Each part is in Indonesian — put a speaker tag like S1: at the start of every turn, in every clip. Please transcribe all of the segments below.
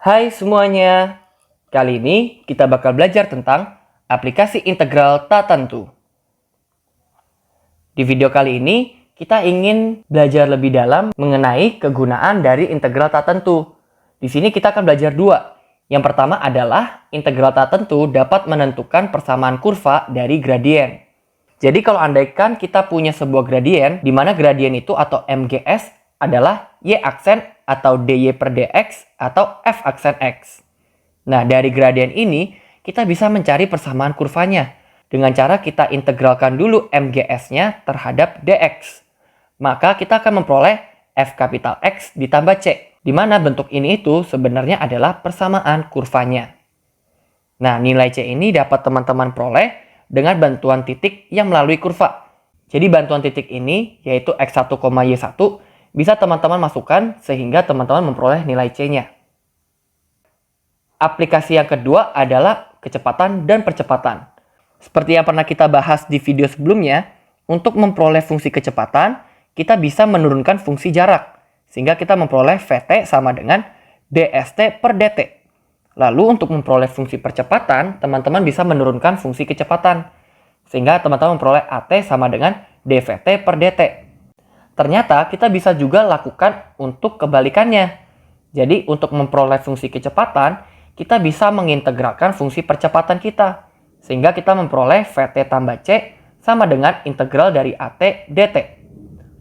S1: Hai semuanya, kali ini kita bakal belajar tentang aplikasi integral tak tentu. Di video kali ini, kita ingin belajar lebih dalam mengenai kegunaan dari integral tak tentu. Di sini kita akan belajar dua. Yang pertama adalah integral tak tentu dapat menentukan persamaan kurva dari gradien. Jadi kalau andaikan kita punya sebuah gradien, di mana gradien itu atau MGS adalah Y aksen atau dy per dx atau f aksen x. Nah, dari gradien ini, kita bisa mencari persamaan kurvanya dengan cara kita integralkan dulu MGS-nya terhadap dx. Maka kita akan memperoleh f kapital X ditambah C, di mana bentuk ini itu sebenarnya adalah persamaan kurvanya. Nah, nilai C ini dapat teman-teman peroleh dengan bantuan titik yang melalui kurva. Jadi bantuan titik ini, yaitu X1, Y1, bisa teman-teman masukkan sehingga teman-teman memperoleh nilai C-nya. Aplikasi yang kedua adalah kecepatan dan percepatan. Seperti yang pernah kita bahas di video sebelumnya, untuk memperoleh fungsi kecepatan, kita bisa menurunkan fungsi jarak. Sehingga kita memperoleh Vt sama dengan dst per dt. Lalu untuk memperoleh fungsi percepatan, teman-teman bisa menurunkan fungsi kecepatan. Sehingga teman-teman memperoleh At sama dengan dvt per dt. Ternyata kita bisa juga lakukan untuk kebalikannya. Jadi untuk memperoleh fungsi kecepatan, kita bisa mengintegralkan fungsi percepatan kita. Sehingga kita memperoleh Vt tambah C sama dengan integral dari At dt.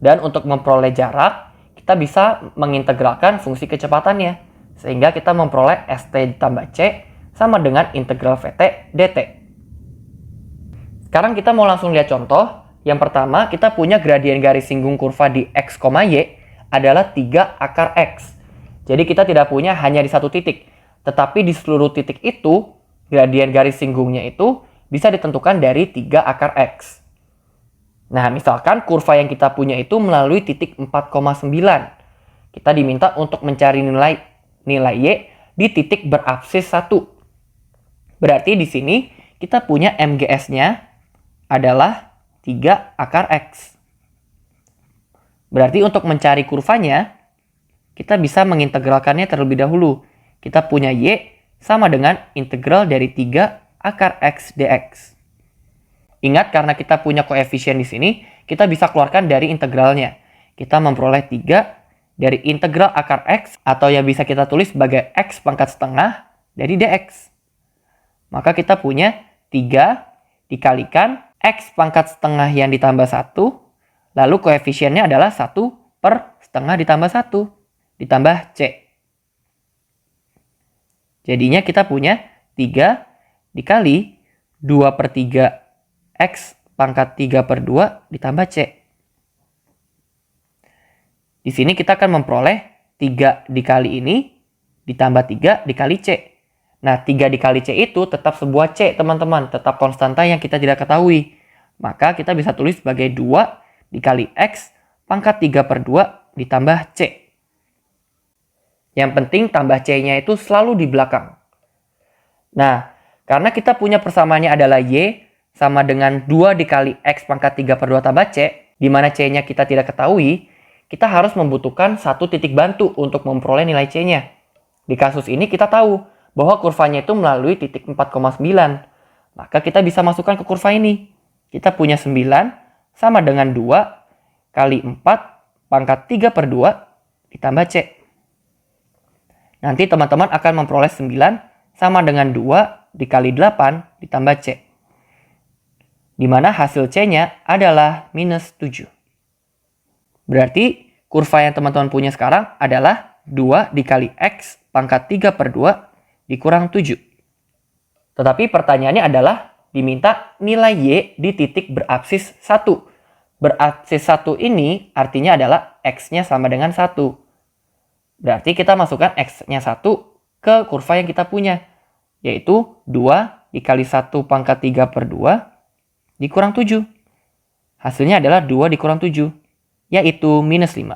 S1: Dan untuk memperoleh jarak, kita bisa mengintegralkan fungsi kecepatannya. Sehingga kita memperoleh St tambah C sama dengan integral Vt dt. Sekarang kita mau langsung lihat contoh. Yang pertama, kita punya gradien garis singgung kurva di X, Y adalah 3 akar X. Jadi kita tidak punya hanya di satu titik. Tetapi di seluruh titik itu, gradien garis singgungnya itu bisa ditentukan dari 3 akar X. Nah, misalkan kurva yang kita punya itu melalui titik 4,9. Kita diminta untuk mencari nilai Y di titik berabsis 1. Berarti di sini kita punya MGS-nya adalah 3 akar X. Berarti untuk mencari kurvanya, kita bisa mengintegralkannya terlebih dahulu. Kita punya Y sama dengan integral dari 3 akar X dx. Ingat, karena kita punya koefisien di sini, kita bisa keluarkan dari integralnya. Kita memperoleh 3 dari integral akar X, atau yang bisa kita tulis sebagai X pangkat setengah dari dx. Maka kita punya 3 dikalikan X pangkat setengah yang ditambah 1, lalu koefisiennya adalah 1 per setengah ditambah 1, ditambah C. Jadinya kita punya 3 dikali 2 per 3 X pangkat 3 per 2 ditambah C. Di sini kita akan memperoleh 3 dikali ini ditambah 3 dikali C. Nah, 3 dikali C itu tetap sebuah C, teman-teman. Tetap konstanta yang kita tidak ketahui. Maka kita bisa tulis sebagai 2 dikali X pangkat 3 per 2 ditambah C. Yang penting tambah C-nya itu selalu di belakang. Nah, karena kita punya persamaannya adalah Y sama dengan 2 dikali X pangkat 3 per 2 tambah C, di mana C-nya kita tidak ketahui, kita harus membutuhkan satu titik bantu untuk memperoleh nilai C-nya. Di kasus ini kita tahu bahwa kurvanya itu melalui titik 4,9. Maka kita bisa masukkan ke kurva ini. Kita punya 9 sama dengan 2 kali 4 pangkat 3 per 2 ditambah C. Nanti teman-teman akan memperoleh 9 sama dengan 2 dikali 8 ditambah C. Di mana hasil C-nya adalah minus 7. Berarti kurva yang teman-teman punya sekarang adalah 2 dikali X pangkat 3 per 2 dikurang 7. Tetapi pertanyaannya adalah diminta nilai Y di titik berabsis 1. Berabsis 1 ini artinya adalah X-nya sama dengan 1. Berarti kita masukkan X-nya 1 ke kurva yang kita punya. Yaitu 2 dikali 1 pangkat 3 per 2 dikurang 7. Hasilnya adalah 2 dikurang 7. Yaitu minus 5.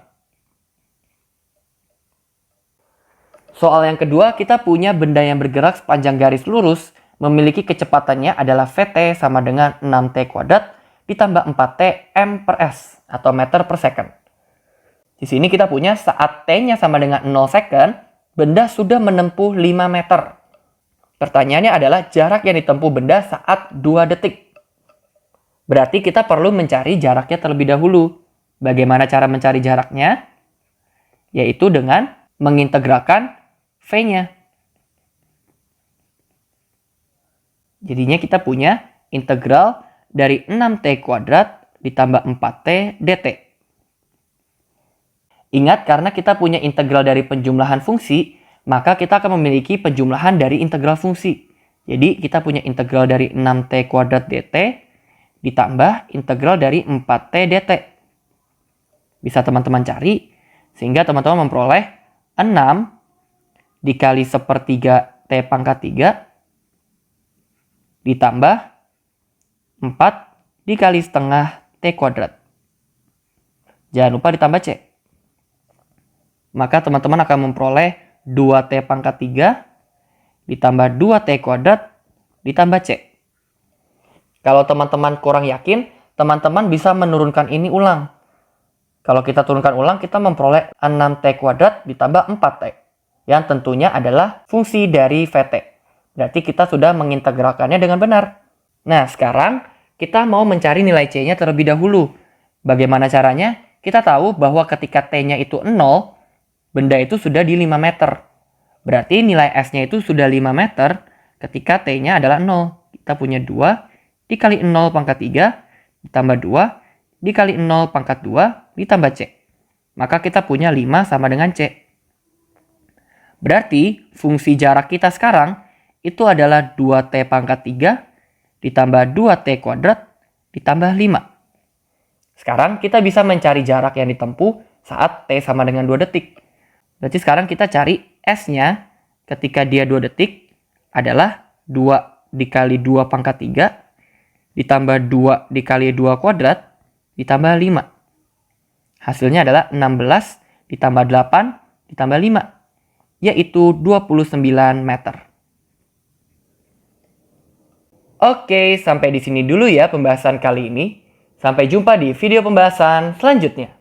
S1: Soal yang kedua, kita punya benda yang bergerak sepanjang garis lurus memiliki kecepatannya adalah Vt sama dengan 6t kuadrat ditambah 4t m per s atau meter per second. Di sini kita punya saat t-nya sama dengan 0 second, benda sudah menempuh 5 meter. Pertanyaannya adalah jarak yang ditempuh benda saat 2 detik. Berarti kita perlu mencari jaraknya terlebih dahulu. Bagaimana cara mencari jaraknya? Yaitu dengan mengintegralkan V-nya. Jadinya kita punya integral dari 6T kuadrat ditambah 4T dt. Ingat, karena kita punya integral dari penjumlahan fungsi, maka kita akan memiliki penjumlahan dari integral fungsi. Jadi kita punya integral dari 6T kuadrat dt ditambah integral dari 4T dt. Bisa teman-teman cari, sehingga teman-teman memperoleh 6 dikali sepertiga T pangkat 3 ditambah 4 dikali setengah T kuadrat. Jangan lupa ditambah C. Maka teman-teman akan memperoleh 2T pangkat 3 ditambah 2T kuadrat ditambah C. Kalau teman-teman kurang yakin, teman-teman bisa menurunkan ini ulang. Kalau kita turunkan ulang, kita memperoleh 6T kuadrat ditambah 4T. Yang tentunya adalah fungsi dari VT. Berarti kita sudah mengintegralkannya dengan benar. Nah, sekarang kita mau mencari nilai C-nya terlebih dahulu. Bagaimana caranya? Kita tahu bahwa ketika T-nya itu 0, benda itu sudah di 5 meter. Berarti nilai S-nya itu sudah 5 meter ketika T-nya adalah 0. Kita punya 2 dikali 0 pangkat 3 ditambah 2 dikali 0 pangkat 2 ditambah C. Maka kita punya 5 sama dengan C. Berarti fungsi jarak kita sekarang itu adalah 2T pangkat 3 ditambah 2T kuadrat ditambah 5. Sekarang kita bisa mencari jarak yang ditempuh saat T sama dengan 2 detik. Berarti sekarang kita cari S-nya ketika dia 2 detik adalah 2 dikali 2 pangkat 3 ditambah 2 dikali 2 kuadrat ditambah 5. Hasilnya adalah 16 ditambah 8 ditambah 5, yaitu 29 meter. Oke, sampai di sini dulu ya pembahasan kali ini. Sampai jumpa di video pembahasan selanjutnya.